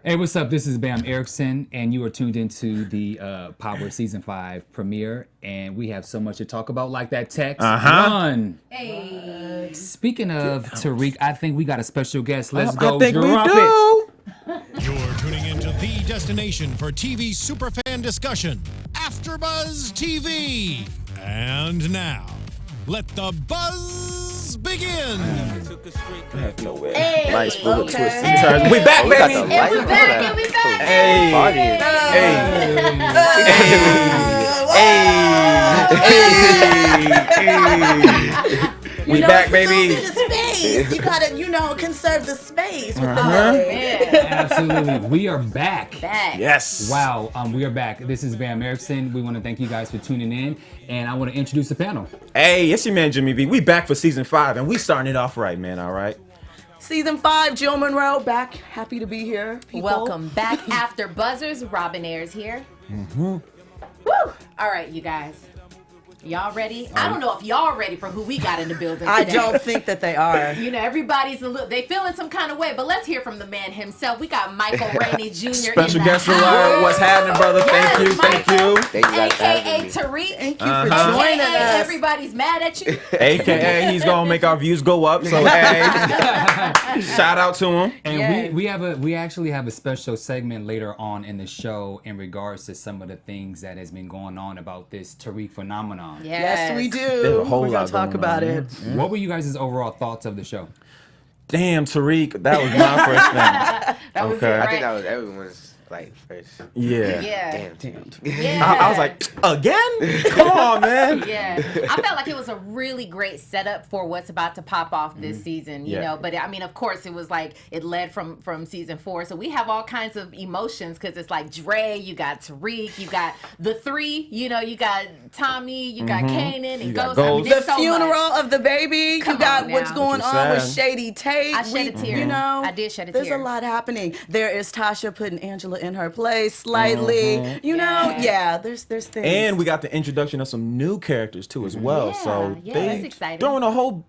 Hey, what's up? This is Bamm Ericsen, and you are tuned into the Power Season 5 premiere, and we have so much to talk about, like that text. Run! Hey. Speaking of Tariq, I think we got a special guest. Let's go I think we drop do. You're tuning into the destination for TV superfan discussion, AFTERBUZZ TV. And now, let the buzz begin. No way. Hey, Lights, little okay. twists and turns. We back, We got baby. the lights. And we back, and we back. Hey. Party. Hey. We back, baby. You gotta, conserve the space with the Absolutely. We are back. Yes. Wow, we are back. This is Bamm Ericsen. We want to thank you guys for tuning in, and I want to introduce the panel. Hey, it's your man Jimmy B. We back for season 5, and we starting it off right, man. All right. Season 5, Jill Munroe back. Happy to be here. People. Welcome back, AFTERBUZZers. Robin Ayers here. Woo! All right, you guys. Y'all ready? I don't know if y'all ready for who we got in the building today. I don't think that they are. Everybody's they feeling some kind of way, but let's hear from the man himself. We got Michael Rainey Jr. Special in the guest house. What's happening, brother? Yes, Thank you. Michael. Thank you. Thank you guys for AKA having me. Tariq. Thank you for joining AKA us. everybody's mad at you. AKA he's gonna make our views go up. So hey, shout out to him. And Yes. we actually have a special segment later on in the show in regards to some of the things that has been going on about this Tariq phenomenon. Yes, we There's do. a whole We're lot gonna talk going about on, it. What were you guys' overall thoughts of the show? Damn, Tariq, that was my first thing. That was Okay. it, I right? think that was everyone's first. Yeah. Yeah. Damn. Yeah. I was like, again? Come on, man. Yeah, I felt like it was a really great setup for what's about to pop off this season, you Yeah. know. But I mean, of course, it was like it led from season 4, so we have all kinds of emotions because it's like Dre, you got Tariq, you got the three, you got Tommy, you got Kanan, and got Ghost. I mean, Ghost. The there's so funeral much. of the baby. Come You got on what's now. going What you on with said. Shady Tate. I shed a tear. I did shed a There's tear. a lot happening. There is Tasha putting Angela in her place slightly. There's things. And we got the introduction of some new characters too as well. So Yeah, they that's exciting. throwing a whole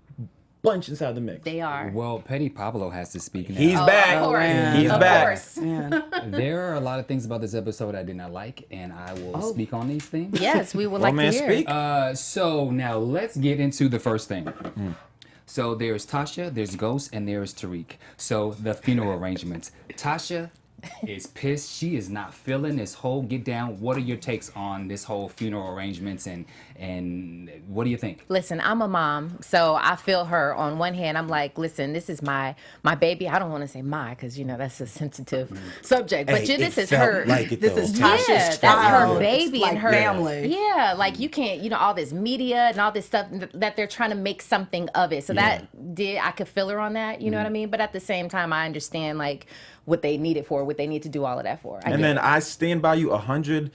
bunch inside the mix. They are. Well, Petty Pablo has to speak now. He's back. Of course. He's of back. course. There are a lot of things about this episode I did not like, and I will speak on these things. Yes, we would Well, like man, to hear. speak. So now let's get into the first thing. So there's Tasha, there's Ghost, and there's Tariq. So the funeral arrangements. Tasha is pissed. She is not feeling this whole get down. What are your takes on this whole funeral arrangements and what do you think? Listen, I'm a mom, so I feel her. On one hand, I'm like, listen, this is my baby. I don't want to say my, because that's a sensitive subject. But Hey, this it is felt her. like it, This though. is Tasha's Yeah, that's child. her baby It's like and her family. Yeah, like you can't, all this media and all this stuff that they're trying to make something of it. So I could feel her on that. You know what I mean? But at the same time, I understand like what they need it for, what they need to do all of that for. And then I stand by you 100%.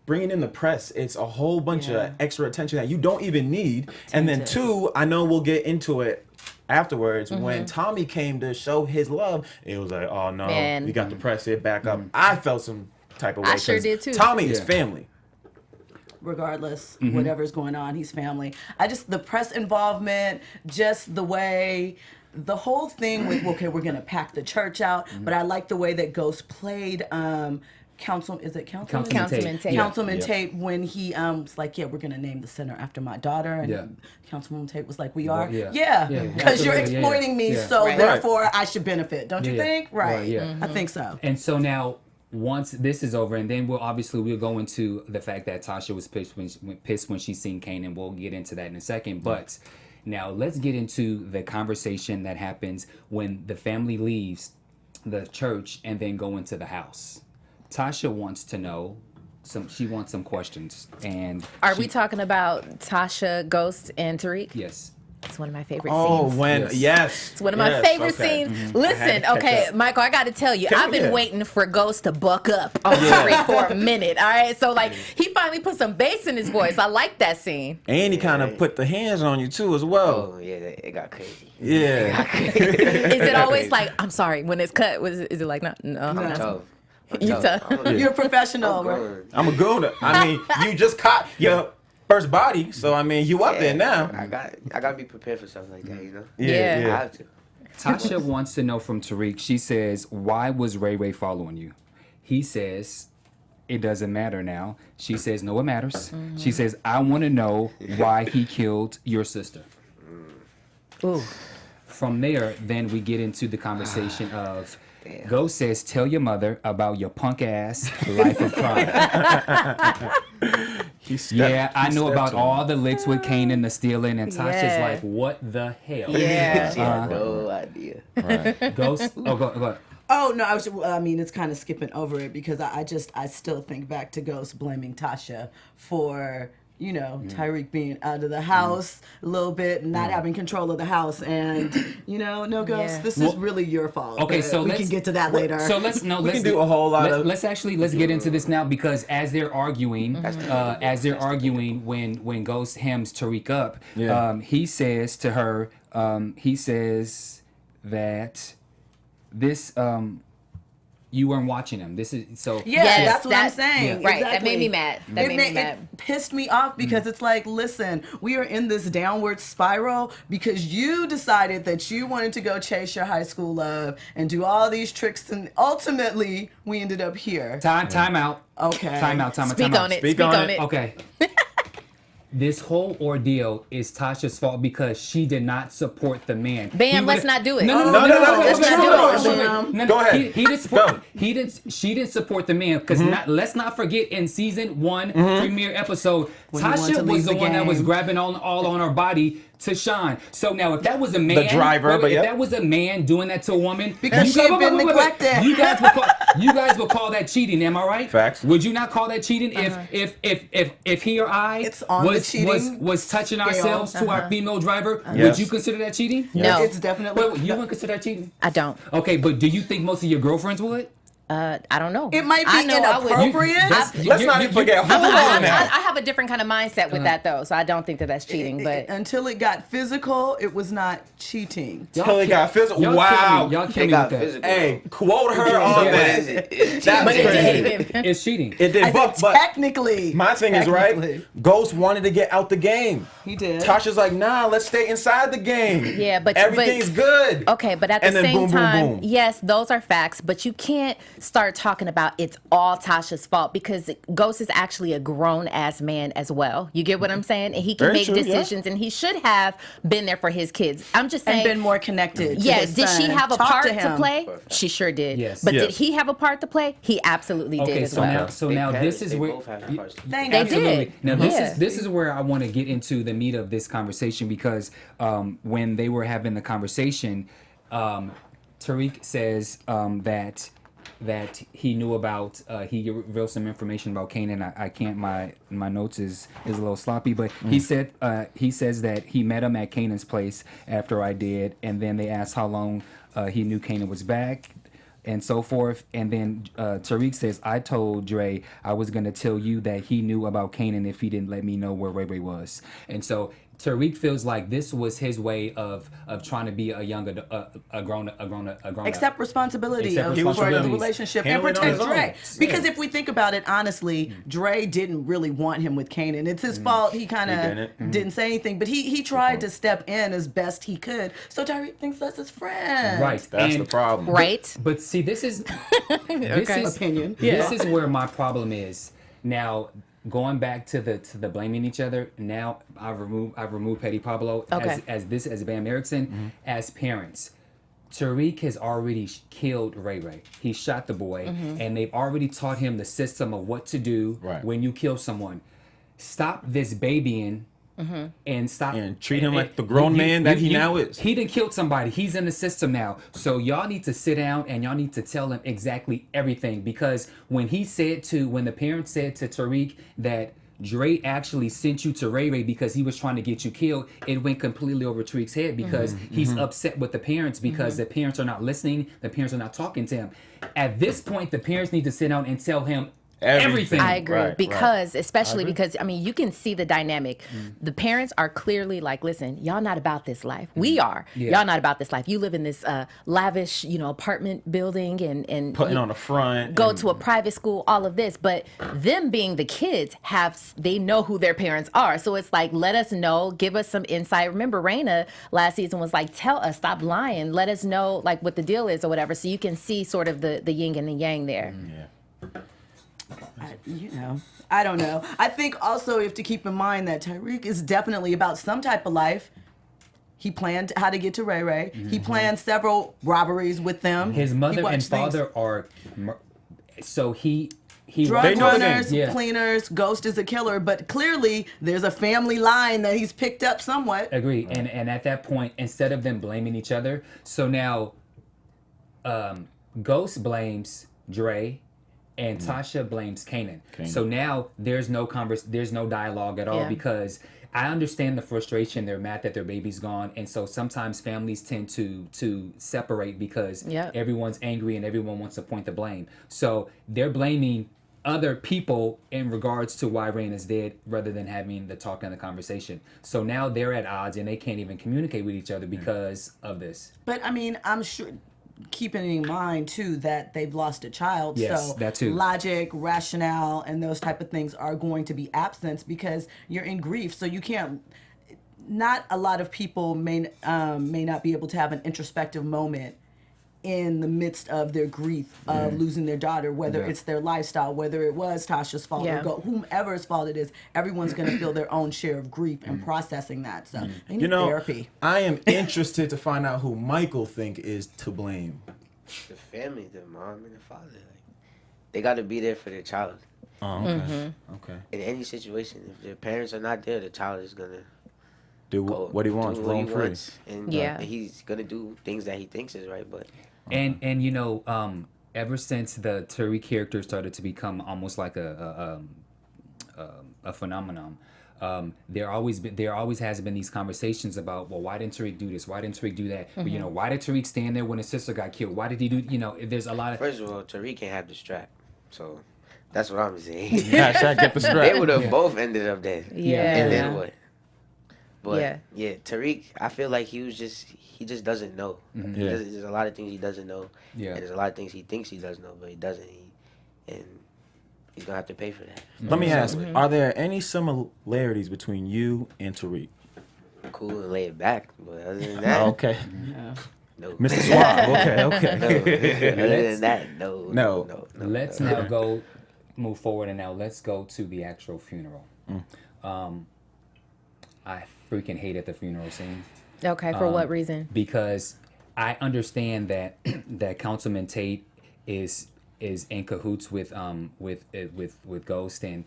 Bringing in the press, it's a whole bunch of extra attention that you don't even need. And then 2, I know we'll get into it afterwards. When Tommy came to show his love, it was like, oh no, Man. we got to press it back up. I felt some type of way. I sure 'cause did, too. Tommy is family. Regardless, whatever's going on, he's family. The press involvement, just the way, the whole thing with, okay, we're going to pack the church out, but I like the way that Ghost played Councilman Tate. Councilman Tate when he was like, we're going to name the center after my daughter. And Councilman Tate was like, we are? yeah. Because you're Absolutely, exploiting me, yeah. so Right. therefore I should benefit. Don't you think? Right. yeah. I think so. And so now, once this is over, and then we'll go into the fact that Tasha was pissed when she seen Kanan. We'll get into that in a second. But now let's get into the conversation that happens when the family leaves the church and then go into the house. Tasha wants to know she wants some questions. And Are we talking about Tasha, Ghost, and Tariq? Yes. It's one of my favorite Oh, scenes. when It's one of my favorite scenes. Listen, okay, Michael, I got to tell you, I've been waiting for Ghost to buck up on Tariq for a minute. All right, so like he finally put some bass in his voice. I like that scene. And he kind of put the hands on you too as well. Oh yeah, it got crazy. Yeah. Is it always like I'm sorry when it's cut? Is it like no? I'm tough. You tough. You're a professional, right? I'm a gooner. I mean, you just caught your first body, so I mean, you up there now. I got to be prepared for something like that, you know. Yeah. I have to. Tasha wants to know from Tariq. She says, "Why was Ray Ray following you?" He says, "It doesn't matter now." She says, "No, it matters." She says, "I want to know why he killed your sister." Ooh. From there, then we get into the conversation of Ghost says, "Tell your mother about your punk ass life of crime." Yeah, I know about all the licks with Kane and the stealing, and Tasha's Yeah. like, "What the hell?" Yeah. She had no idea. Ghost. Oh, go. Oh no, I mean it's kind of skipping over it because I still think back to Ghost blaming Tasha for Tariq being out of the house a little bit and not having control of the house, and no Ghost, Yeah. this is really your fault. Okay, but so we let's can get to that later. So let's We can do a whole lot of. Let's get into this now because as they're arguing, when Ghost hems Tariq up, he says to her, he says that this you weren't watching him. This is so. Yeah, Yes, that's what I'm that- saying. Right, that made me mad. That made me mad. It pissed me off because it's like, listen, we are in this downward spiral because you decided that you wanted to go chase your high school love and do all these tricks, and ultimately we ended up here. Time out. Okay. Time out. Speak on it. Speak on it. Okay. This whole ordeal is Tasha's fault because she did not support the man. Bam, He let's would've- not do it. No. Let's not do it. Go ahead. He didn't support. Go. She didn't support the man because let's not forget in season 1 premiere episode, When he wanted Tasha to was leave the the one that was game. grabbing all on her body to shine. So now, if that was a man, driver, but if yeah. that was a man doing that to a woman, Because you she had guys- been neglected. You guys would call that cheating. Am I right? Facts. Would you not call that cheating if he or I It's on the cheating was touching scale. ourselves to our female driver? Yes. Would you consider that cheating? No. It's definitely. Wait, you wouldn't consider that cheating? I don't. Okay, but do you think most of your girlfriends would? I don't know. It might be I know I would. inappropriate. Let's not even forget. Hold on now. I have a different kind of mindset with that though, so I don't think that that's cheating. But Until it got physical, it was not cheating. Till it got physical. Y'all Wow. Y'all They kill me got with that. physical. Hey, quote her on Yeah. that. It's That's but it crazy. did. It's cheating. It did, I said but technically. my thing is right. Technically. Ghost wanted to get out the game. He did. Tasha's like, nah, let's stay inside the game. Yeah, but everything's good. Okay, but at the And then same boom, boom, time, boom. yes, those are facts. But you can't start talking about it's all Tasha's fault because Ghost is actually a grown ass man as well. You get what I'm saying? And he can Very make true, yeah. decisions, and he should have been there for his kids. I'm just saying. And been more connected. to Yeah, his did she son. have a Talk part to him. play? She sure did. Yes. But Yes. did he have a part to play? He absolutely did Okay, as so well. now, They this is where both have parts. Thank They you. absolutely. did. Now Yeah. this is where I want to get into the meat of this conversation because when they were having the conversation, Tariq says that he knew about he revealed some information about Kanan. I can't my notes is a little sloppy, but he says that he met him at Kanan's place after I did, and then they asked how long he knew Kanan was back and so forth. And then Tariq says, I told Dre I was going to tell you that he knew about Kanan if he didn't let me know where Ray Ray was. And so Tariq feels like this was his way of trying to be a grown Accept responsibility Accept for the responsibilities. relationship Handle and it on protect his own. Dre. Because if we think about it honestly, Dre didn't really want him with Kanan. It's his fault. He kind of didn't say anything, but he tried to step in as best he could. So Tariq thinks that's his friend. Right. That's And- the problem. Right? But see, this is Opinion. This is where my problem is. Now, going back to the blaming each other. Now I've removed Petty Pablo Okay. as Bamm Ericsen as parents. Tariq has already killed Ray Ray. He shot the boy, and they've already taught him the system of what to do when you kill someone. Stop this babying. And stop And treat him like the grown man that he now is. He done killed somebody. He's in the system now. So y'all need to sit down and y'all need to tell him exactly everything. Because when the parents said to Tariq that Dre actually sent you to Ray Ray because he was trying to get you killed, it went completely over Tariq's head because he's upset with the parents because the parents are not listening. The parents are not talking to him. At this point, the parents need to sit down and tell him everything. I agree Right, because, especially because, I mean, you can see the dynamic. The parents are clearly like, listen, y'all not about this life. We are. Yeah. Y'all not about this life. You live in this lavish, apartment building and Putting on the front. go to a private school, all of this. But them being the kids they know who their parents are. So it's like, let us know, give us some insight. Remember, Raina last season was like, tell us, stop lying. Let us know like what the deal is or whatever. So you can see sort of the yin and the yang there. Yeah. I don't know. I think also you have to keep in mind that Tariq is definitely about some type of life. He planned how to get to Ray Ray. He planned several robberies with them. His He mother and watched things. father are, so he Drug They know the runners, game. Yeah. cleaners, Ghost is a killer, but clearly there's a family line that he's picked up somewhat. Agree. And at that point, instead of them blaming each other, so now Ghost blames Dre and Tasha blames Kanan. So now there's no dialogue at all Yeah. because I understand the frustration. They're mad that their baby's gone, and so sometimes families tend to separate because Yeah. everyone's angry and everyone wants to point the blame. So they're blaming other people in regards to why Rain is dead rather than having the talk and the conversation. So now they're at odds and they can't even communicate with each other because of this. But I mean, I'm sure, keeping in mind too that they've lost a child, Yes, so that too. logic, rationale, and those type of things are going to be absent because you're in grief. So you can't. Not a lot of people may not be able to have an introspective moment in the midst of their grief of losing their daughter, whether it's their lifestyle, whether it was Tasha's fault Yeah. or whomever's fault it is. Everyone's going to feel their own share of grief and processing that. So they need therapy. I am interested to find out who Michael think is to blame. The family, the mom and the father, like, they got to be there for their child. Oh, okay. Okay. In any situation, if their parents are not there, the child is gonna Do go what he wants, do what he roam free. wants, and Yeah. he's gonna do things that he thinks is right. But And ever since the Tariq character started to become almost like a phenomenon, there always has been these conversations about, well, why didn't Tariq do this? Why didn't Tariq do that? But, why did Tariq stand there when his sister got killed? Why did he do? There's a lot of. first of all, Tariq can't have the strap, so that's what I'm saying. Hashtag get the strap. They would have both ended up dead. Yeah. And then what? But Yeah. Tariq, I feel like he just doesn't know. Yeah. There's a lot of things he doesn't know. Yeah. And there's a lot of things he thinks he does know, but he doesn't. And he's gonna have to pay for that. Let me ask, are there any similarities between you and Tariq? Cool and lay it back, but other than that, Okay. no. Mr. Suave. Okay, okay. Other than that, no. Let's now move forward, and now let's go to the actual funeral. I freaking hated the funeral scene. Okay, for what reason? Because I understand that that Councilman Tate is in cahoots with Ghost, and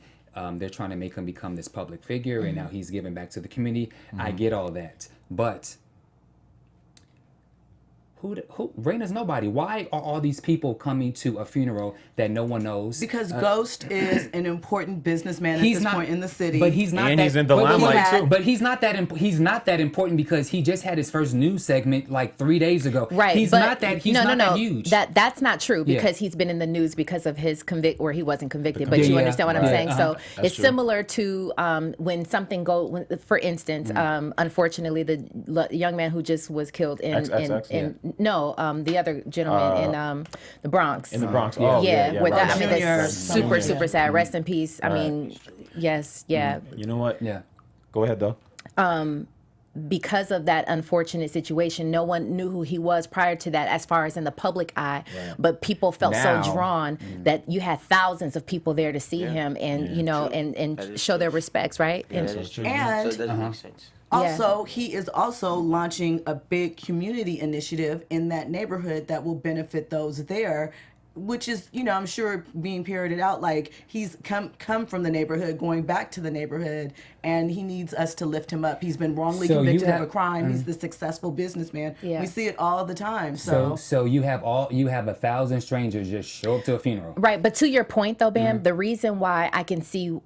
they're trying to make him become this public figure, and now he's giving back to the community. I get all that, but who Raina's nobody. Why are all these people coming to a funeral that no one knows? Because Ghost is an important businessman at He's this not- point in the city. But he's not And that, he's in the but- limelight, too. But he's not that. He's not that important because he just had his first news segment like 3 days ago. Right, He's but not that. He's not that huge. That's not true Yeah. because he's been in the news because of his where he wasn't convicted. But Yeah, you yeah, understand what I'm right. saying? So That's it's true. similar to when something for instance, unfortunately, the young man who just was killed in the other gentleman in the Bronx. In the Bronx. Yeah. Oh, yeah, where that, I mean, Junior. that's super Junior. super sad. Rest in peace. I mean, yes, yeah. You know what? Yeah. Go ahead, though. Because of that unfortunate situation, no one knew who he was prior to that as far as in the public eye. But people felt Now- so drawn that you had thousands of people there to see him and, and show their respects, right? Yeah, And- that is true. And- so it doesn't make sense. Also, he is also launching a big community initiative in that neighborhood that will benefit those there, which is, I'm sure being parroted out like he's come from the neighborhood, going back to the neighborhood, and he needs us to lift him up. He's been wrongly So you convicted have- of a crime. He's the successful businessman. Yeah. We see it all the time. So you have 1,000 strangers just show up to a funeral. Right, but to your point though, Bam, the reason why I can see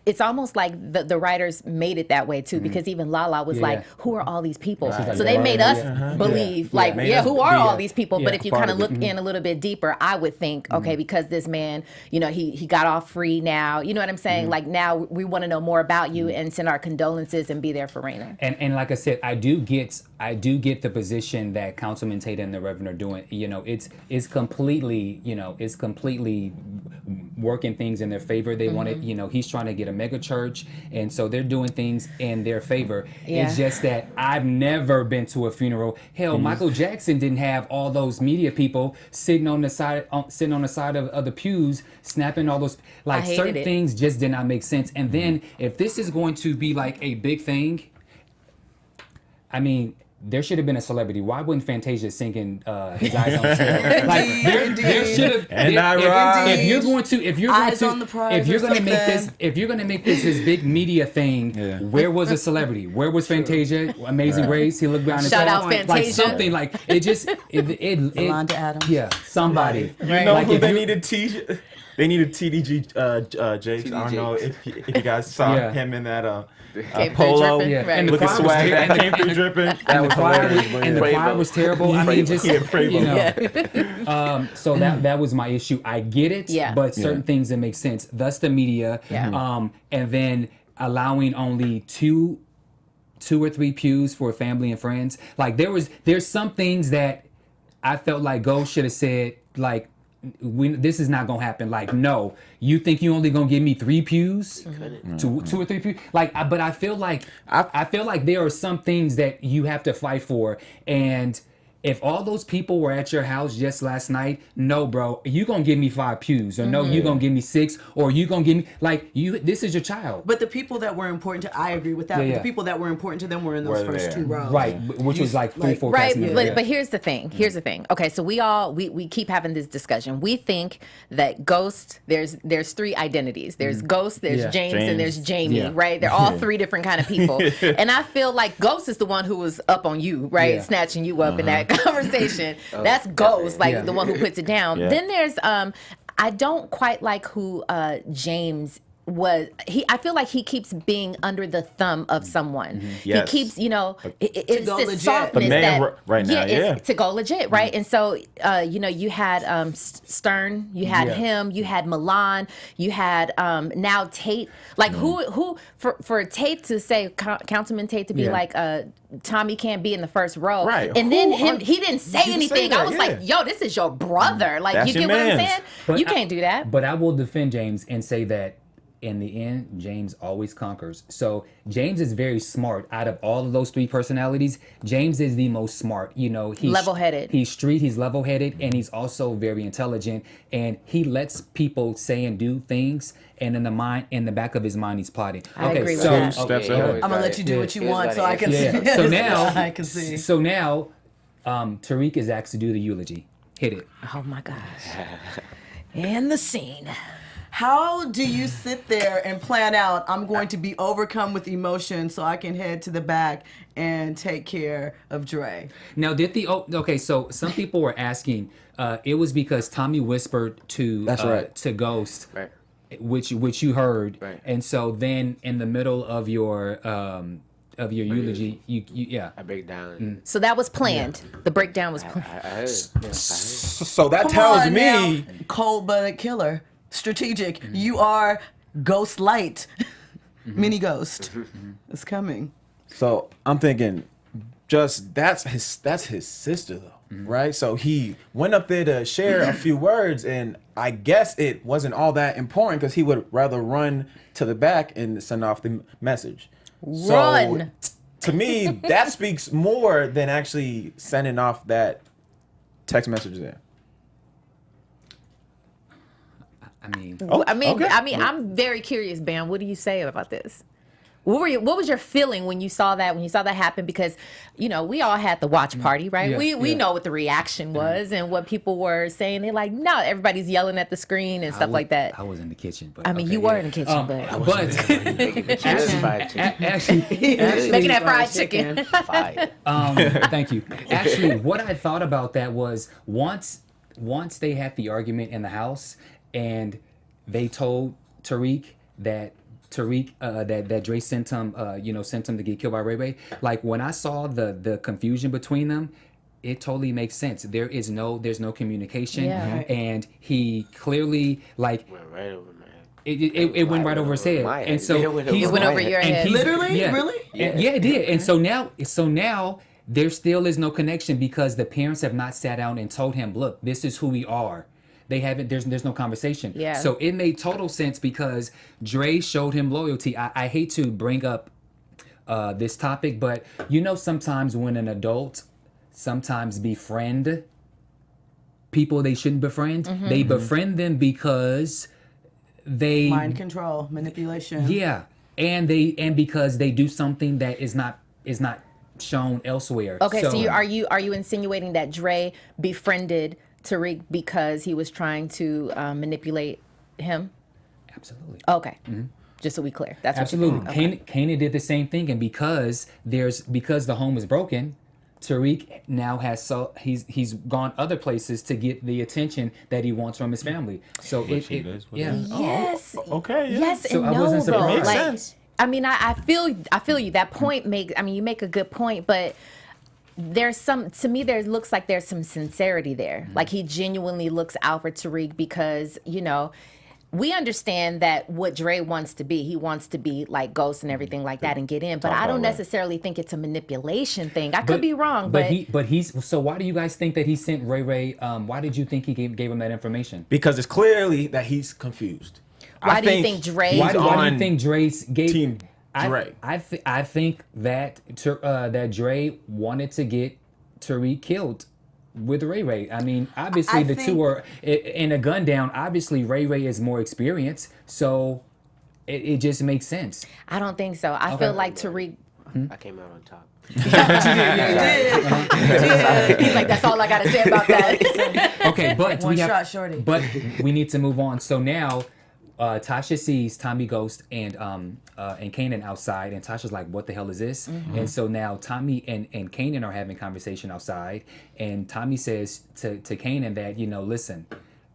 it's almost like the writers made it that way too, because even Lala was like, who are all these people? Right. So they made us believe who are all these people? But if you kind of look in a little bit deeper, I would think, okay, because this man, you know, he got off free now, you know what I'm saying? Like now we want to know more about you and send our condolences and be there for Raina. And like I said, I do get the position that Councilman Tate and the Reverend are doing. You know, it's completely, you know, it's completely working things in their favor. They want it, you know, he's trying to get a mega church, and so they're doing things in their favor. It's just that I've never been to a funeral. Hell, Michael Jackson didn't have all those media people sitting on the side of the pews, snapping all those, like, certain things just did not make sense. And then if this is going to be like a big thing, I mean, there should have been a celebrity. Why wouldn't Fantasia singing his eyes on the table? Like there should have. If you're going to make this big media thing, where was a celebrity? Where was Fantasia? Amazing Grace. He looked behind the Shout out Fantasia. Like something like it just Yolanda Adams. Yeah, somebody. You know who they needed? They needed TDG Jakes. I don't know if you guys saw him in that. Polo, and look at swag that came through dripping. And the choir was terrible. I mean, just you know. So that was my issue. I get it, but certain things that make sense. Thus the media, and then allowing only two or three pews for family and friends. Like there's some things that I felt like Ghost should have said, like, this is not gonna happen. Like, no, you think you only gonna give me 3 pews, two or three pews? Like, but I feel like there are some things that you have to fight for. And if all those people were at your house just last night, no, bro, you gonna give me 5 pews, or no, you gonna give me 6, or you gonna give me, like, this is your child. But the people that were important to, I agree with that. But the people that were important to them were in those first 2 rows, right? Which was like 3-4 right. But here's the thing. Okay, so we keep having this discussion. We think that Ghost, there's 3 identities. There's Ghost, there's James, and there's Jamie, right? They're all 3 different kind of people. And I feel like Ghost is the one who was up on you, right, snatching you up in that conversation. That's Ghost, like the one who puts it down. Then there's I don't quite like who James was. I feel like he keeps being under the thumb of someone. He keeps, you know, it's this softness to go legit, right? And so you know, you had Stern, you had him, you had Milan, you had now Tate. Like who for Tate to say, Councilman Tate to be like Tommy can't be in the first row, right? And then he didn't say anything. I was like, yo, this is your brother. Like, that's, you get what I'm saying? But you can't do that. But I will defend James and say that in the end, James always conquers. So James is very smart. Out of all of those 3 personalities, James is the most smart. You know, he's level-headed. He's street. He's level-headed, and he's also very intelligent. And he lets people say and do things, and in the back of his mind, he's plotting. I agree with that. I'm gonna let you do what you want, so I can see. So now, I can see. So now, Tariq is asked to do the eulogy. Hit it. Oh my gosh. And the scene. How do you sit there and plan out, I'm going to be overcome with emotion so I can head to the back and take care of Dre? Now, so some people were asking, it was because Tommy whispered to Ghost, which you heard, and so then in the middle of your eulogy, I break down. So that was planned. The breakdown was planned. I heard. So that tells me, cold-blooded killer. Strategic. You are Ghost Light. Mini Ghost is coming. So I'm thinking, just that's his sister though, right? So he went up there to share a few words, and I guess it wasn't all that important because he would rather run to the back and send off the message. Run. So to me, that speaks more than actually sending off that text message there. I mean, I'm very curious, Bamm. What do you say about this? What was your feeling when you saw that happen? Because, you know, we all had the watch party, right? We know what the reaction was and what people were saying. They're like, no, everybody's yelling at the screen and stuff like that. I was in the kitchen, but I mean, you were in the kitchen, but actually, making that fried chicken. Thank you. Actually, what I thought about that was once they had the argument in the house and they told Tariq that Tariq, that Dre sent him, sent him to get killed by Ray Ray. Like when I saw the confusion between them, it totally makes sense. There's no communication, Yeah. and he clearly like Went right over my head. it went right over his head, my head. and so It went he's- It went over my your and head. he's- Literally? yeah. Really? And- yeah, it did. And so now there still is no connection because the parents have not sat down and told him, look, this is who we are. They haven't. There's no conversation. Yeah. So it made total sense because Dre showed him loyalty. I hate to bring up this topic, but sometimes when an adult sometimes befriend people they shouldn't befriend, they befriend them because they Mind control, manipulation. yeah, and because they do something that is not shown elsewhere. Okay, so are you insinuating that Dre befriended Tariq because he was trying to manipulate him? Absolutely. Okay, just so we clear. That's Absolutely. What you Kanan did the same thing, and because the home is broken, Tariq now he's gone other places to get the attention that he wants from his family. So he does, what yeah. he does. Yes. Okay. Yeah. Yes So and I no, wasn't though. surprised. Makes Like, sense. I mean, I feel you. That point you make a good point, but to me there looks like there's some sincerity there. Like he genuinely looks out for Tariq because, we understand that what Dre wants to be, he wants to be like Ghost and everything like that and get in. But I don't necessarily think it's a manipulation thing. I could be wrong, but he's so why do you guys think that he sent Ray Ray? Why did you think he gave him that information? Because it's clearly that he's confused. Why do you think Dre- Why do you on think Dre's gave Team Dre? I think that that Dre wanted to get Tariq killed with Ray Ray. I mean, obviously the two are in a gun down. Obviously, Ray Ray is more experienced, so it just makes sense. I don't think so. I feel like Tariq. I came out on top. He's like, that's all I got to say about that. Okay, but One shot shorty. But we need to move on. So now, Tasha sees Tommy Ghost and Kanan outside, and Tasha's like, "What the hell is this?" And so now Tommy and Kanan are having conversation outside, and Tommy says to Kanan that listen,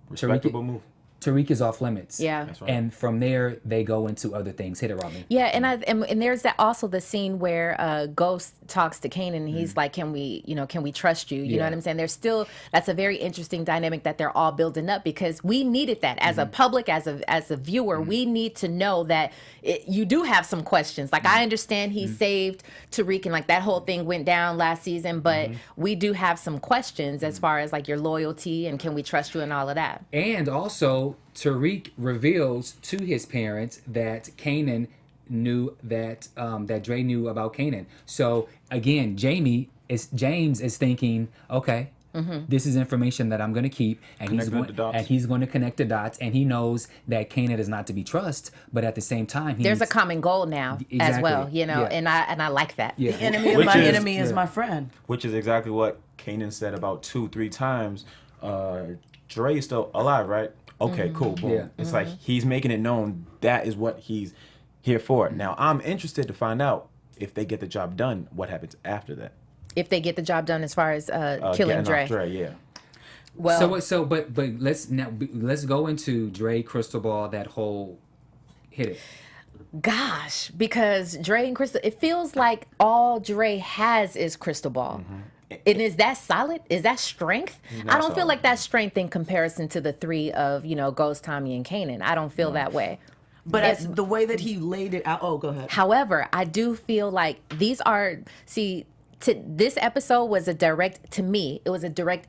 Respectable move. Tariq is off limits. Yeah. That's right. And from there they go into other things. Hit it, Robin. Yeah, and there's also the scene where Ghost talks to Kanan and he's like, can we trust you? You know what I'm saying? That's a very interesting dynamic that they're all building up because we needed that as a public, as a viewer, we need to know that you do have some questions. Like I understand he saved Tariq and like that whole thing went down last season, but we do have some questions as far as like your loyalty and can we trust you and all of that. And also, Tariq reveals to his parents that Kanan knew that Dre knew about Kanan. So again, James is thinking, okay, this is information that I'm going to keep, and he's going to connect the dots, and he knows that Kanan is not to be trusted, but at the same time, There's a common goal now as well, Yeah. and I like that. Yeah. The enemy of my enemy is my friend. Which is exactly what Kanan said about 2-3 times. Dre is still alive, right? Okay, cool, boom. Yeah. It's like he's making it known that is what he's here for. Now, I'm interested to find out if they get the job done, what happens after that. If they get the job done as far as killing Getting Dre. off Dre, yeah. Well, but let's go into Dre, Crystal Ball, that whole hit it. gosh, because Dre and Crystal, it feels like all Dre has is Crystal Ball. And is that solid? Is that strength? I don't feel like that's strength in comparison to the three of, Ghost, Tommy, and Kanan. I don't feel that way. But the way that he laid it out, go ahead. However, I do feel like these are, this episode was a direct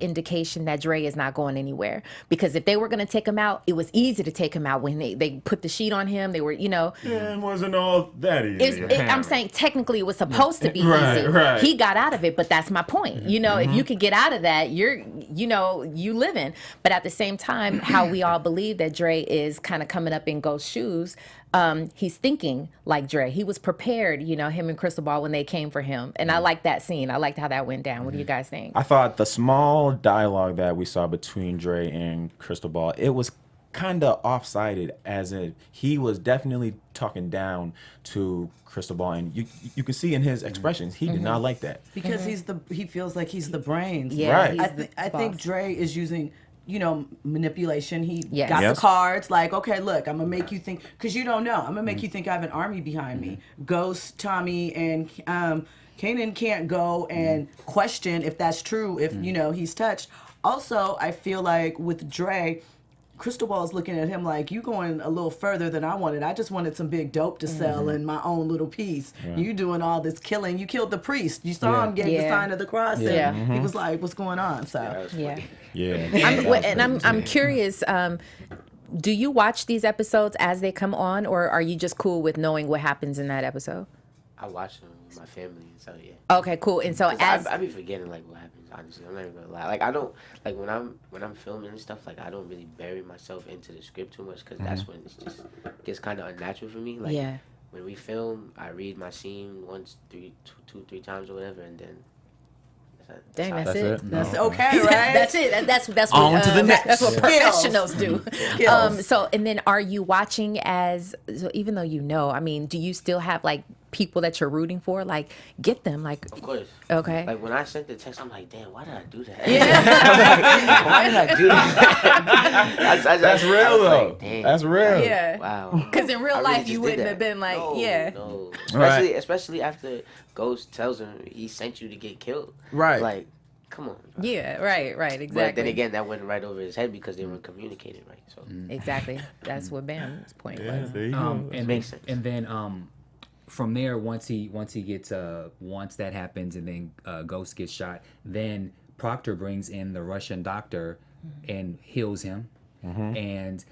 indication that Dre is not going anywhere. Because if they were going to take him out, it was easy to take him out when they put the sheet on him. They were, Yeah, it wasn't all that easy. I'm saying technically it was supposed to be Right, easy. right. He got out of it, but that's my point. If you could get out of that, you living. But at the same time, how we all believe that Dre is kind of coming up in Ghost's shoes, he's thinking like Dre. He was prepared, him and Crystal Ball when they came for him. And I like that scene. I liked how that went down. What do you guys think? I thought the small dialogue that we saw between Dre and Crystal Ball, it was kind of off-sided, as if he was definitely talking down to Crystal Ball, and you could see in his expressions he did not like that. Because he feels like he's the brains. Yeah, Right. he's I the think boss. Dre is using manipulation. He Yes. got Yes. the cards, like, okay, look, I'm gonna make you think, because you don't know. I'm gonna make you think I have an army behind me. Ghost, Tommy, and Kanan can't go and question if that's true, if he's touched. Also, I feel like with Dre, Crystal Ball's looking at him like, you going a little further than I wanted. I just wanted some big dope to sell in my own little piece. You doing all this killing. You killed the priest. You saw him get the sign of the cross, and he was like, what's going on? So I'm curious. Do you watch these episodes as they come on, or are you just cool with knowing what happens in that episode? I watch them with my family, so yeah. Okay, cool. And so as I be forgetting like what happens. Honestly, I'm not even gonna lie. Like I don't like when I'm filming and stuff. Like I don't really bury myself into the script too much because that's when it just gets kind of unnatural for me. Like when we film, I read my scene once, two, three times or whatever, and then. Dang, that's it. That's okay, right? That's it. That's what On to the next. that's what professionals do. Skills. So and then are you watching so even though I mean, do you still have like people that you're rooting for? Like get them like Of course. Okay. Like when I sent the text, I'm like, damn, why did I do that? Yeah. Why did I do that? That's real though. Like, damn. That's real. Yeah. Wow. Because in real I life just you did wouldn't that. have been like, No. Right. Especially after Ghost tells him he sent you to get killed. Right. Like, come on. Bro. Yeah, right, exactly. But then again, that went right over his head because they weren't communicating right. So Exactly. That's what Bamm's point was. And then from there, once that happens, and then Ghost gets shot, then Proctor brings in the Russian doctor and heals him, and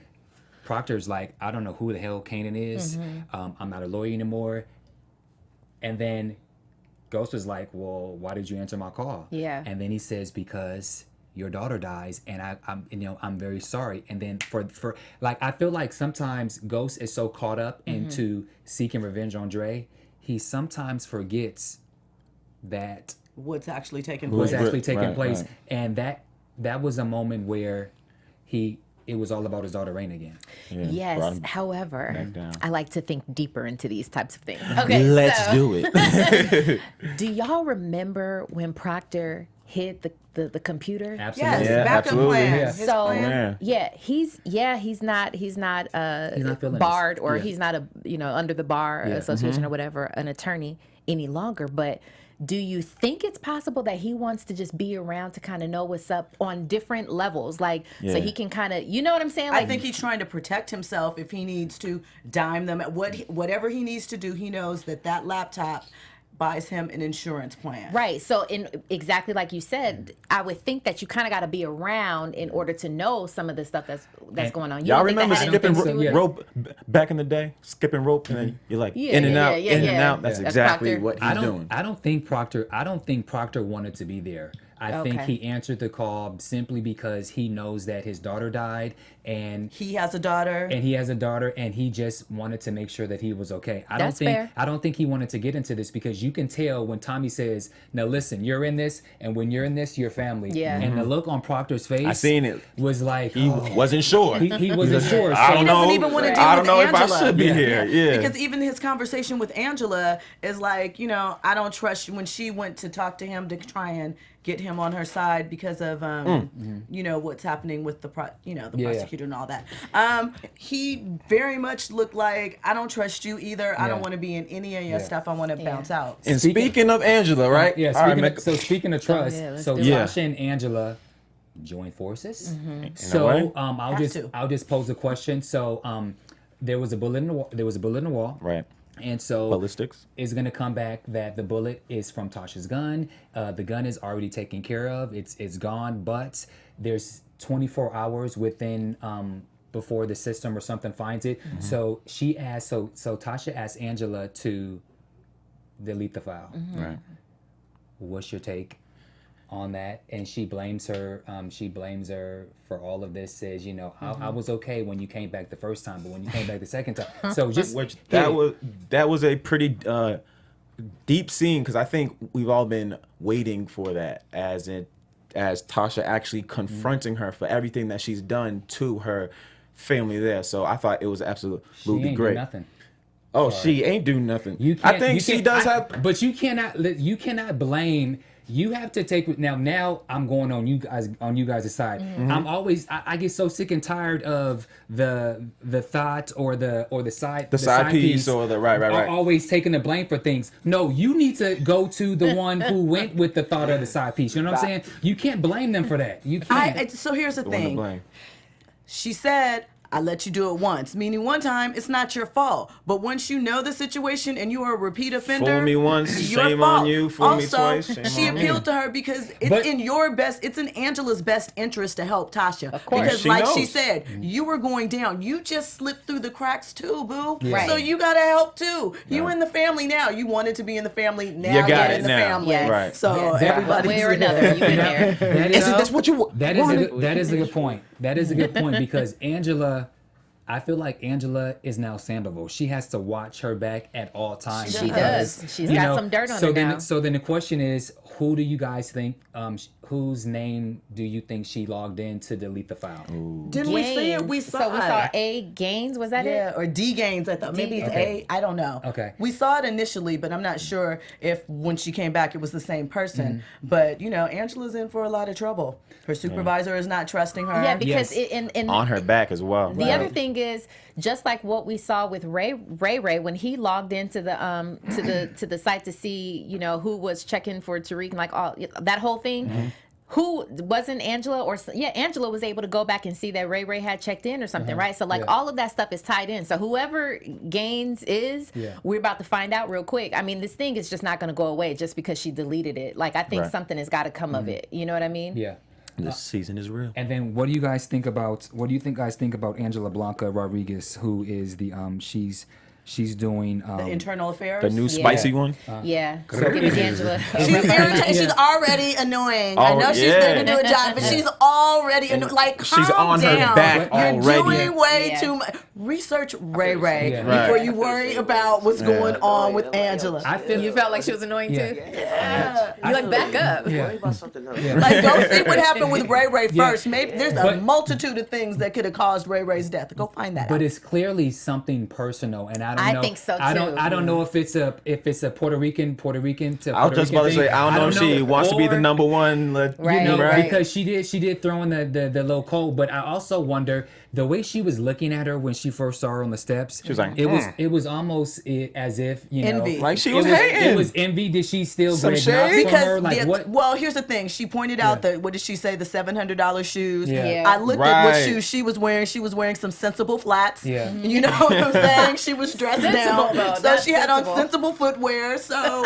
Proctor's like, I don't know who the hell Kanan is. I'm not a lawyer anymore. And then Ghost was like, well, why did you answer my call? Yeah. And then he says, because your daughter dies, and I'm very sorry. And then for like, I feel like sometimes Ghost is so caught up into seeking revenge on Dre, he sometimes forgets that what's actually taking was place. actually taking place, right. and that was a moment where it was all about his daughter Rain again. Yeah, brought Yes. him However, back down. I like to think deeper into these types of things. Okay. Let's do it. Do y'all remember when Proctor hit the computer? Absolutely. Yes, Yeah, backup absolutely. plan. Yeah. His So plan. he's not feeling barred this. or Yeah. he's not under the bar association or whatever, an attorney any longer. But do you think it's possible that he wants to just be around to kind of know what's up on different levels, like so Yeah. he can kind of, you know what I'm saying? I Like, think he's trying to protect himself if he needs to dime them at whatever he needs to do. He knows that laptop buys him an insurance plan. right. So exactly like you said, I would think that you kind of got to be around in order to know some of the stuff that's going on. You Y'all don't think that remember had skipping anything to do with it? rope back in the day? Skipping rope, and then you're like Yeah, in and yeah, out, yeah, in and yeah. out. That's That's exactly Proctor. what he's doing. I don't think Proctor wanted to be there. I think Okay. he answered the call simply because he knows that his daughter died, and He has a daughter. he has a daughter, and he just wanted to make sure that he was okay. That's fair. I don't think he wanted to get into this, because you can tell when Tommy says, "Now listen, you're in this, and when you're in this, you're family." Yeah. And the look on Proctor's face, I seen it. was like He wasn't sure. he wasn't sure. I So- don't He doesn't know. even want to deal I with don't know Angela. if I should be here. Yeah. Because even his conversation with Angela is like, I don't trust you. When she went to talk to him to try and get him on her side because of, what's happening with the prosecutor and all that. He very much looked like, I don't trust you either. I don't want to be in any of your stuff. I want to bounce out. And speaking of Angela, right? Yeah. All right, Speaking of trust, yeah, let's so do it. Tasha and Angela join forces. Mm-hmm. way. So to. I'll just pose a question. So there was a bullet in the wall. There was a bullet in the wall. Right. And so Ballistics. it's going to come back that the bullet is from Tasha's gun. The gun is already taken care of. It's gone, but there's 24 hours within before the system or something finds it. So Tasha asked Angela to delete the file. Right. What's your take on that? And she blames her. She blames her for all of this. Says, I was okay when you came back the first time, but when you came back the second time, so just That was a pretty deep scene, because I think we've all been waiting for that, as Tasha actually confronting her for everything that she's done to her family there. So I thought it was she absolutely ain't great. do nothing. Oh, she ain't do nothing. You I can't- think you she can't- does have. but you cannot blame you have to take now I'm going on you guys' side. I get so sick and tired of the thought or the side piece or the right. always taking the blame for things. No, you need to go to the one who went with the thought of the side piece. You know what I'm saying? You can't blame them for that. You can't. So here's the one to thing. blame. She said, I let you do it once, meaning one time it's not your fault. But once you know the situation and you are a repeat offender, fool me once, your shame fault. on you. Fool me Also, twice, shame she on appealed me. to her because it's in Angela's best interest to help Tasha. Of course. Because She like she knows. said, you were going down. You just slipped through the cracks too, boo. Right. So you gotta help too. You in the family now. You wanted to be in the family. Now You got you're it in the now. family. Yes. Right. So One everybody's way or another, you in there. That's what you That is a good point. That is a good point because Angela, I feel like Angela is now Sandoval. She has to watch her back at all times. She because, does. She's you got know, some dirt on so her then, now. So then the question is, who do you guys think, whose name do you think she logged in to delete the file? Didn't we see it? We Gaines. saw So we it. saw A. Gaines. Was that Yeah, it? or D Gaines, I thought. Maybe it's Okay. A. I don't know. Okay. We saw it initially, but I'm not sure if when she came back it was the same person. Mm-hmm. But, Angela's in for a lot of trouble. Her supervisor is not trusting her. Yeah, because Yes. in on her back as well. the other thing is just like what we saw with Ray when he logged into the to the site to see who was checking for Tariq and like all that whole thing. Who wasn't Angela Angela was able to go back and see that Ray had checked in or something, right? So like all of that stuff is tied in. So whoever Gaines is, we're about to find out real quick. I mean, this thing is just not going to go away just because she deleted it. Like I think Right. something has got to come of it. You know what I mean? Yeah. This season is real. And then what do you guys think about Angela Blanca Rodriguez, who is the she's doing The internal affairs. The new spicy one. Yeah. So give it Angela. She's irritating. She's already annoying. I know she's there to do a job, but she's already like calm She's on her down. back You're already. doing way Yeah. too much. Research Ray Yeah. before Right. you worry about what's going on with Angela. I feel You felt like she was annoying Yeah. too? Yeah. You like back up. Worry about something else. Like, go see what happened with Ray first. Maybe there's a But- multitude of things that could have caused Ray's death. Go find that But out. it's clearly something personal, and I don't I know. think so, I don't too. know if it's a Puerto Rican to I was Puerto just Rican about to thing. say, I don't know if she wants to be the Or- number one. Right. Right. Because she did throw in the little cold, but I also wonder the way she was looking at her when she first saw her on the steps. She was like, it was almost as if Envy. Like she it was hating. It was envy. Did she steal Some Greg shade? Knox from Because her? Like what? well, here's the thing. She pointed out that what did she say? The $700 shoes. Yeah. Yeah. I looked at what Right. shoes she was wearing. She was wearing some sensible flats. Yeah. You know what I'm saying? She was dressed Sensible, down, though. so That's she had on sensible. sensible footwear. So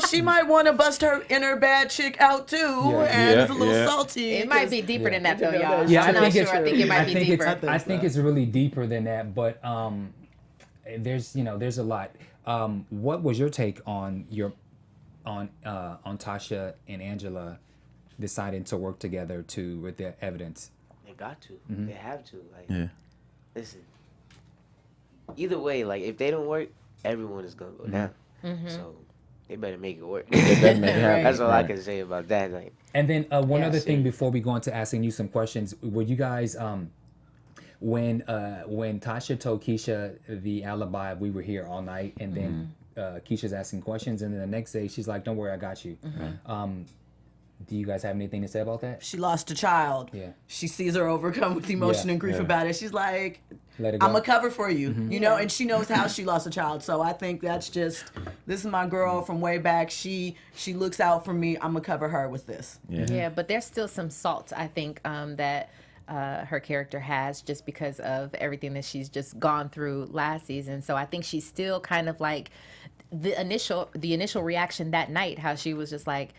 she might want to bust her inner bad chick out too, and Yeah, it's a little yeah. salty. It might be deeper than that though, y'all. Yeah, I'm not sure. I think it might be deeper. I think it's really deeper than that, but there's a lot. What was your take on Tasha and Angela deciding to work together with their evidence? They got to. Mm-hmm. They have to. Like, Yeah. listen. Either way, like if they don't work, everyone is gonna go down. So they better make it work. better make it happen. That's all I Right. can say about that. Like, And then one Yeah, other thing see. before we go into asking you some questions, were you guys when Tasha told Keisha the alibi, we were here all night, and then Keisha's asking questions, and then the next day she's like, "Don't worry, I got you." Do you guys have anything to say about that? She lost a child. Yeah. She sees her overcome with emotion Yeah, and grief yeah. about it. She's like, Let it go. I'm a cover for you, and she knows how she lost a child. So I think that's just, this is my girl from way back. She looks out for me. I'm gonna cover her with this. Yeah, but there's still some salt, I think, that her character has just because of everything that she's just gone through last season. So I think she's still kind of like the initial reaction that night, how she was just like,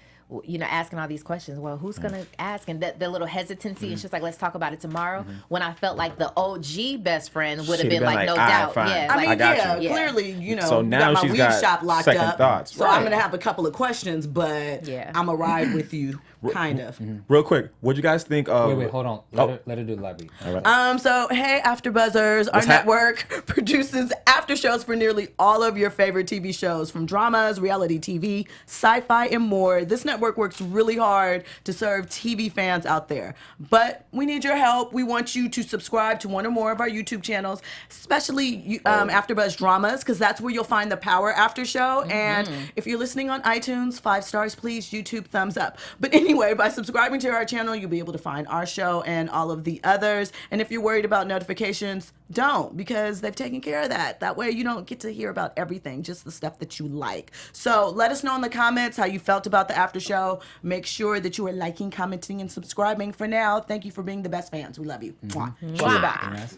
asking all these questions. Well, who's gonna ask? And the little hesitancy, and she's like, let's talk about it tomorrow. When I felt like the OG best friend would have She'd been like, no "All right, doubt. fine. Yeah, I like, mean, I got yeah, you. clearly, So you now got my she's weed got shop locked second up. thoughts. So I'm gonna have a couple of questions, but Yeah. I'm gonna ride with you, kind of. Real quick, what you guys think of? Wait, hold on. Let her do the library. All right. So hey, AfterBuzzers, our What's hap- network produces after shows for nearly all of your favorite TV shows, from dramas, reality TV, sci-fi, and more. This network network works really hard to serve TV fans out there. But we need your help. We want you to subscribe to one or more of our YouTube channels, especially AfterBuzz Dramas, because that's where you'll find the Power After Show. And if you're listening on iTunes, 5 stars, please. YouTube, thumbs up. But anyway, by subscribing to our channel, you'll be able to find our show and all of the others. And if you're worried about notifications, don't, because they've taken care of that. That way you don't get to hear about everything, just the stuff that you like. So let us know in the comments how you felt about the after show. Make sure that you are liking, commenting, and subscribing. For now, thank you for being the best fans. We love you. Mwah. Welcome back.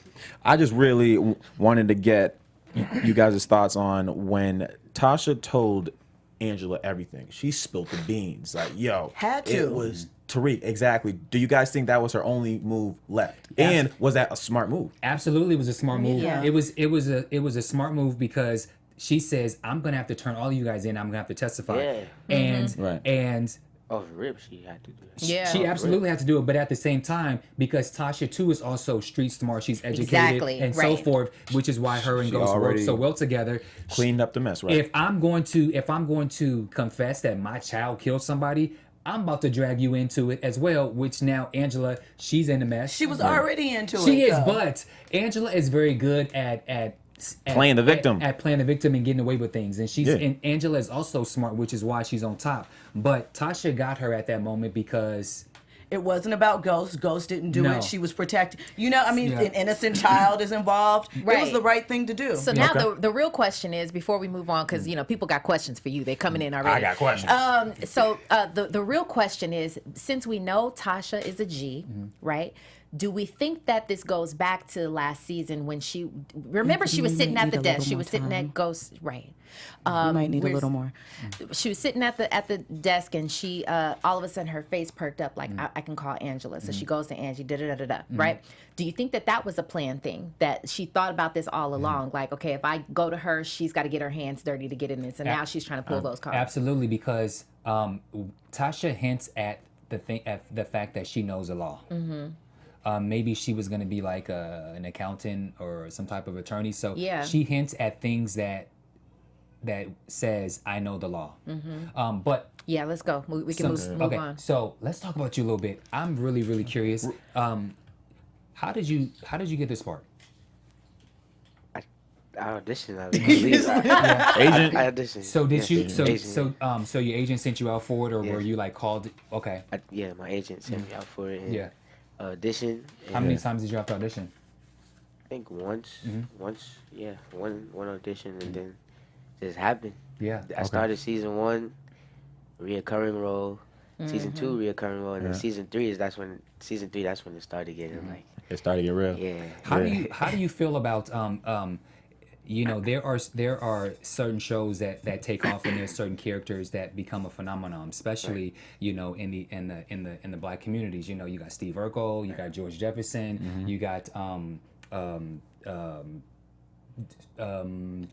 I just really wanted to get you guys' thoughts on when Tasha told Angela everything. She spilled the beans. Like, yo, had to. It was Tariq. Exactly. Do you guys think that was her only move left? And was that a smart move? Absolutely, it was a smart move. Yeah. It was a smart move because she says, I'm gonna have to turn all of you guys in. I'm gonna have to testify. Yeah. And Off rip, she had to do it. Yeah. she absolutely had to do it, but at the same time, because Tasha too is also street smart, she's educated Exactly, and right. so forth, which is why her and She Ghost work already so well together. Cleaned up the mess, right? If I'm going to confess that my child killed somebody, I'm about to drag you into it as well. Which now Angela, she's in the mess. She was already into it. She is, though. but Angela is very good at Playing the victim. At playing the victim and getting away with things. And she's Yeah. and Angela is also smart, which is why she's on top. But Tasha got her at that moment because It wasn't about Ghost. Ghost didn't do No. it. She was protecting. You know, I mean, Yeah. an innocent child is involved. It was Right. the right thing to do. So now the real question is, before we move on, because people got questions for you. They're coming in already. I got questions. So the real question is, since we know Tasha is a G, right? Do we think that this goes back to last season when she was sitting at the desk? She was sitting at Ghost, right? You might need a where's- little more. She was sitting at the desk, and she all of a sudden her face perked up like I can call Angela. So she goes to Angie, right? Do you think that was a planned thing, that she thought about this all along? Like, okay, if I go to her, she's got to get her hands dirty to get in this, and now she's trying to pull those cards. absolutely, because Tasha hints at the fact that she knows the law. Maybe she was going to be like an accountant or some type of attorney. So Yeah. she hints at things that says, I know the law. But Yeah, let's go. We can move okay, on. so let's talk about you a little bit. I'm really, really curious. How did you get this part? I auditioned. I believe. Agent. I auditioned. So did you? So Agent. so your agent sent you out for it, or Yeah. were you like called? Okay. Yeah, my agent sent me out for it. And Yeah. audition. How many times did you have to audition? I think once, yeah, one audition, and then just happened. Yeah. I started season 1, reoccurring role. Season 2, reoccurring role, and then season 3 that's when it started getting like. It started to get real. Yeah. How do you feel about there are certain shows that take off, and there's certain characters that become a phenomenon, especially in the black communities. You got Steve Urkel, you got George Jefferson, you got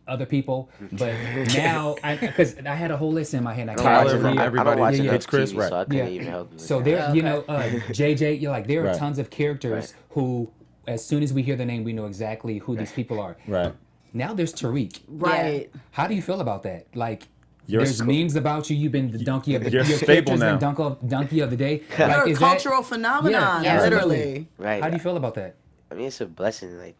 other people, but now because I had a whole list in my head. I can't Tyler remember from Everybody watch Hates Chris, TV, right. so I couldn't even help you with So that. there, JJ, you're like there are Right. tons of characters who, as soon as we hear the name, we know exactly who these people are. Right. Now there's Tariq. Right. How do you feel about that? Like, You're there's a- memes about you. You've been the donkey of the You're a your staple character's now. been donkey of the day. You're Like, a is that- cultural phenomenon, Yeah, literally. Right. How do you feel about that? I mean, it's a blessing, like,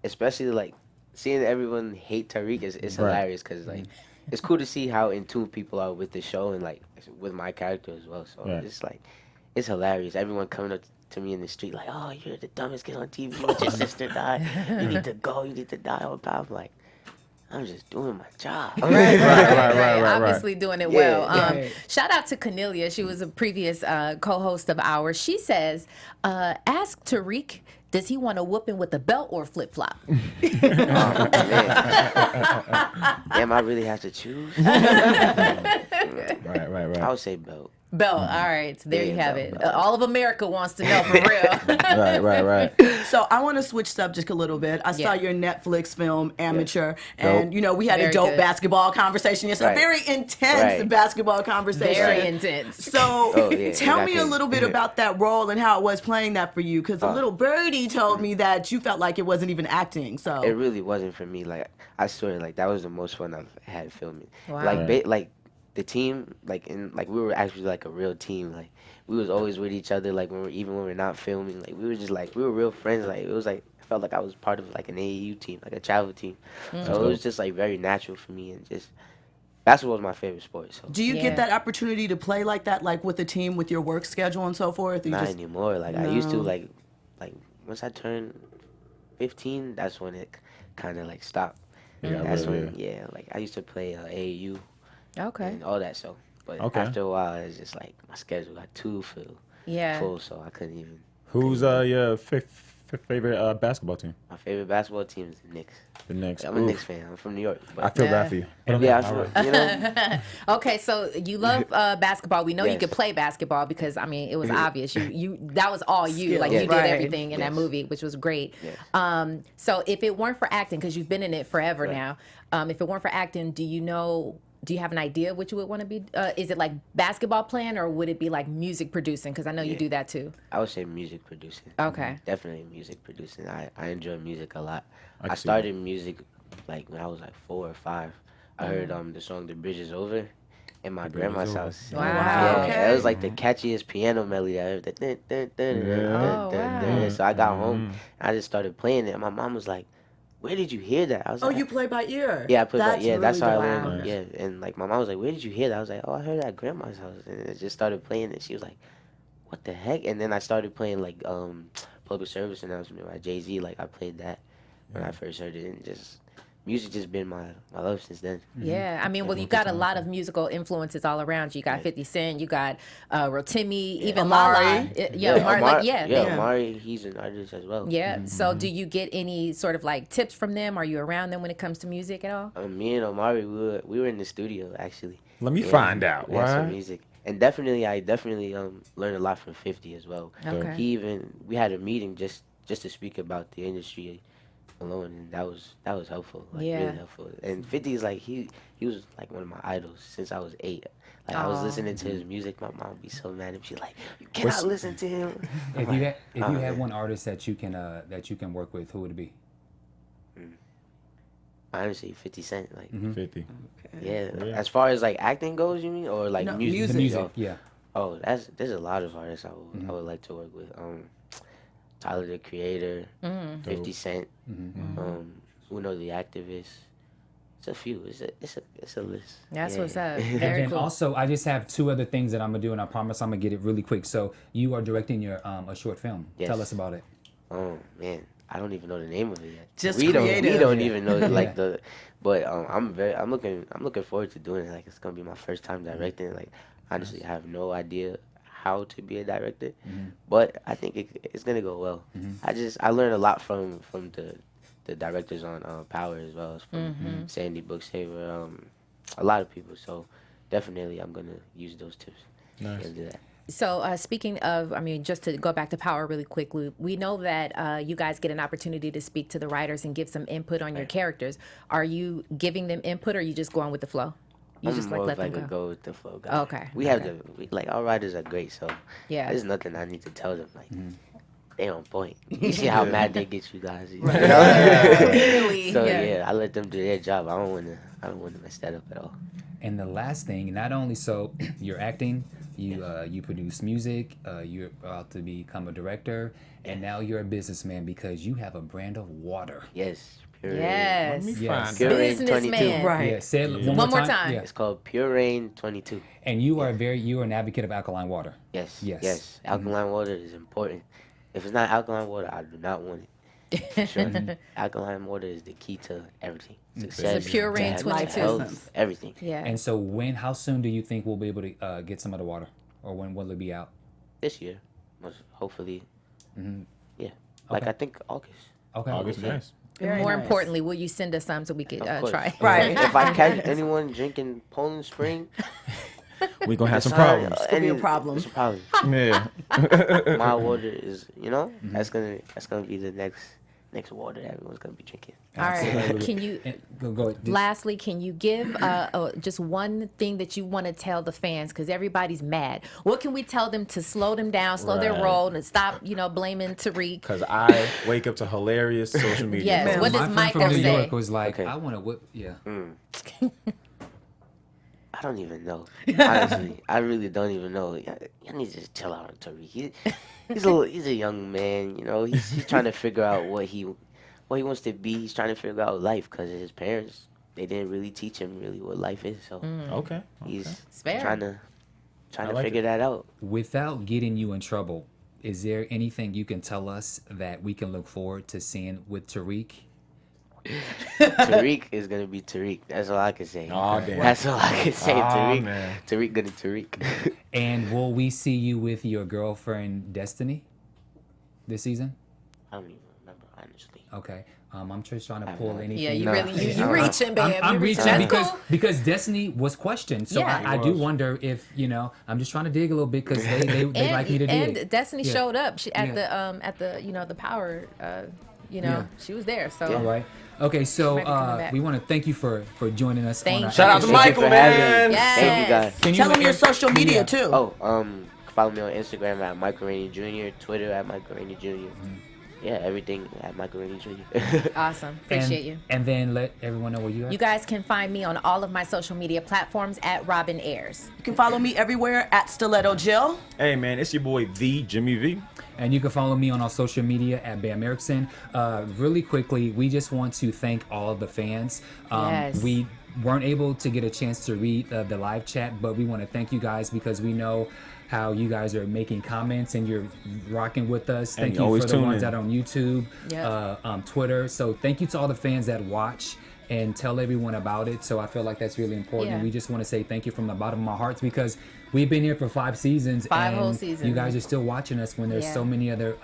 especially like seeing everyone hate Tariq is hilarious because like it's cool to see how in tune people are with the show and like with my character as well. So Right. it's like it's hilarious. Everyone coming up to me in the street like, "Oh, you're the dumbest kid on TV. Let your sister die. You need to go. You need to die." I'm like, I'm just doing my job. Right. Obviously doing it Yeah, well. right. Shout out to Cornelia. She was a previous co-host of ours. She says, ask Tariq, does he want a whooping with a belt or flip-flop? Damn, I really have to choose. Right. I would say belt. Belt. All right. So there Yeah, you have belt, it. belt. All of America wants to know for real. Right. So I want to switch subject a little bit. I saw Yeah. your Netflix film, Amateur, and we had Very a dope good. basketball conversation. It's a Right. very intense Right. basketball conversation. Very intense. So Oh, yeah, tell me a exactly. little bit about that role and how it was playing that for you, because a little birdie told me that you felt like it wasn't even acting. So It really wasn't for me. Like I swear, like that was the most fun I've had filming. Wow. Like Right. like the team, like we were actually like a real team. Like we was always with each other. Like even when we're not filming, like we were just like we were real friends. Like it was like I felt like I was part of like an AAU team, like a travel team. So it was just like very natural for me, and just basketball is my favorite sport. So Do you get that opportunity to play like that, like with the team, with your work schedule and so forth? You not just, anymore. Like I used to like once I turned 15, that's when it kind of like stopped. That's when like I used to play AAU. Okay. And all that, so. But after a while, it's just like my schedule got too full, so I couldn't even. Who's your favorite basketball team? My favorite basketball team is the Knicks. The Knicks. I'm a Knicks fan. I'm from New York. But I feel bad for you. yeah, I feel, you know. Okay, so you love basketball. We know you could play basketball because I mean it was obvious. You that was all you. Skills. Like you did Right. everything in that movie, which was great. Yes. So if it weren't for acting, because you've been in it forever now, if it weren't for acting, do you have an idea what you would want to be? Is it like basketball playing, or would it be like music producing? Because I know you do that too. I would say music producing. Okay. Definitely music producing. I enjoy music a lot. I I started music like when I was like 4 or 5. I heard the song "The Bridge Is Over" in my grandma's house. Wow. Yeah, Okay. it was like the catchiest piano melody I heard. The dun, dun, dun, dun, Oh, dun, dun, wow. dun. So I got home, and I just started playing it. And my mom was like, "Where did you hear that?" I was oh, like, you play by ear? Yeah, I put that. Yeah, that's how I really learned. dope. Yeah, and like my mom was like, "Where did you hear that?" I was like, "Oh, I heard that at grandma's house," and I just started playing it. She was like, "What the heck?" And then I started playing like public service announcement by Jay-Z. Like I played that when I first heard it, and just music just been my love since then. Yeah, I mean, well, you got a lot of musical influences all around you. You got 50 Cent, you got Rotimi, even Amari. Lala. Amari, like, Amari, he's an artist as well. Yeah. So, do you get any sort of like tips from them? Are you around them when it comes to music at all? Me and Amari, we were in the studio actually. Let me find out. Yeah, some Why? music. And I definitely learned a lot from 50 as well. Okay. We had a meeting just to speak about the industry alone, and that was helpful. Like, really helpful. And 50 is like he was like one of my idols since I was 8. Like I was listening to his music, my mom would be so mad at me. She's like, "You cannot listen to him." If you had one artist that you can work with, who would it be? Honestly, 50 Cent, like 50. yeah. As far as like acting goes, you mean, or like music? The music, Oh, yeah. Oh, there's a lot of artists I would like to work with. Tyler the Creator, 50 Cent, Uno the Activist. It's a few. It's a list. That's Yeah. what's up. And Very then cool. also, I just have 2 other things that I'm gonna do, and I promise I'm gonna get it really quick. So you are directing your a short film. Yes. Tell us about it. Oh man, I don't even know the name of it yet. Just we creative. don't even know like but I'm looking forward to doing it. Like it's gonna be my first time directing. Like honestly, I have no idea how to be a director, but I think it's gonna go well. I learned a lot from the directors on Power as well as from Sandy Booksaver, a lot of people. So definitely I'm gonna use those tips and do that. So speaking of, I mean, just to go back to Power really quickly, we know that you guys get an opportunity to speak to the writers and give some input on your characters. Are you giving them input, or are you just going with the flow? You I'm just more let of them like a go. go with the flow guy. Okay, We have like our writers are great, so Yeah. there's nothing I need to tell them. Like they on point. You see how mad they get you guys. You know? Really? So yeah, I let them do their job. I don't want to mess that up at all. And the last thing, not only so you're acting, you produce music, you're about to become a director, and now you're a businessman because you have a brand of water. Yes. Pure Yes. Yes. Pure Rain 22. Businessman. Right. Yeah, say it One more time. Yeah. It's called Pure Rain 22. And you are an advocate of alkaline water. Yes. Yes. Yes. Alkaline water is important. If it's not alkaline water, I do not want it. For sure. Alkaline water is the key to everything. Success, So Pure Rain to 22. health, everything. Yeah. And so how soon do you think we'll be able to get some of the water? Or when will it be out? This year, hopefully. Yeah. Like Okay. I think August. Okay. August, nice. And more nice. importantly, will you send us some so we could Of course. try? Right. If I catch anyone drinking Poland Spring, We gonna have some sorry, problems. gonna be a problem. It's a problem. Yeah. My water is, that's gonna be the next water that everyone's gonna be drinking. All right. Absolutely. Can you? Go ahead. Lastly, can you give just one thing that you want to tell the fans? Because everybody's mad. What can we tell them to slow them down, slow their Right. roll, and stop, blaming Tariq? Because I wake up to hilarious social media. Yes. posts. What does My friend Michael from New say? York was like, Okay. I want to whip. Yeah. I don't even know. Honestly, I really don't even know. Y'all need to just chill out on Tariq. He's a young man, you know. He's trying to figure out what he wants to be. He's trying to figure out life because his parents, they didn't really teach him really what life is. So Okay. he's fair. trying to like figure that out. Without getting you in trouble, is there anything you can tell us that we can look forward to seeing with Tariq? Tariq is gonna be Tariq. That's all I can say. Oh, damn. That's all I can say. Tariq. Man. Tariq gonna Tariq. And will we see you with your girlfriend Destiny this season? I don't even remember, honestly. Okay. I'm just trying to pull anything. Yeah, you No. really you reaching, babe. I'm You reaching That's because cool. because Destiny was questioned, so Yeah. I do wonder if I'm just trying to dig a little bit because they like me to dig. And Destiny Yeah. showed up at Yeah. the Power. Yeah. She was there. So All right. Okay, so Might be coming back. we want to thank you for joining us. Thank on our you. Shout out to episode. Thank you Michael, for having man. me. Yes. Thank you guys. Can you Tell them your social media Yeah. too. Oh, follow me on Instagram at Michael Rainey Jr. Twitter at Michael Rainey Jr. Yeah, everything at Michael Rainey Jr. awesome. Appreciate you. And then let everyone know where you are. You guys can find me on all of my social media platforms at Robin Ayers. You can follow me everywhere at Stiletto Jill. Hey, man, it's your boy, the Jimmy V. And you can follow me on our social media at Bamm Ericsen. Really quickly, we just want to thank all of the fans. Yes. We weren't able to get a chance to read the live chat, but we want to thank you guys because we know how you guys are making comments and you're rocking with us. And Thank you you always for the tune ones in. that are on YouTube, Yep. Twitter. So thank you to all the fans that watch and tell everyone about it. So I feel like that's really important. Yeah. We just want to say thank you from the bottom of our hearts because we've been here for 5 seasons. Five and whole seasons. You guys are still watching us when there's Yeah. so many other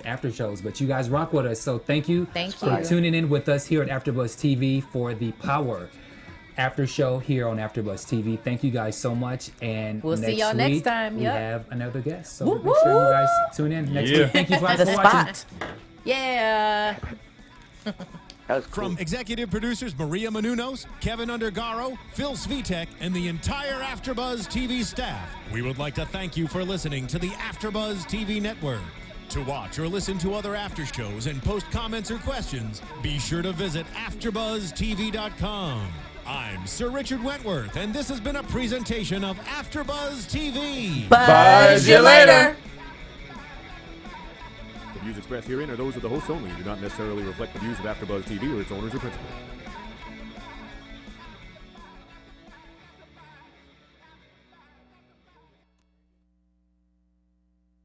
after shows. But you guys rock with us. So thank you Thank for you. tuning in with us here at AfterBuzz TV for the Power After Show here on AfterBuzz TV. Thank you guys so much. And We'll see y'all next week, time. We Yep. have another guest. So Whoop, make sure you whoop. guys tune in next Yeah. week. Thank you guys The for watching. spot. Yeah. That was cool. From executive producers Maria Menounos, Kevin Undergaro, Phil Svitek, and the entire AfterBuzz TV staff, we would like to thank you for listening to the AfterBuzz TV network. To watch or listen to other after shows and post comments or questions, be sure to visit AfterBuzzTV.com. I'm Sir Richard Wentworth, and this has been a presentation of AfterBuzz TV. Buzz you later. The views expressed herein are those of the hosts only and do not necessarily reflect the views of AfterBuzz TV or its owners or principals.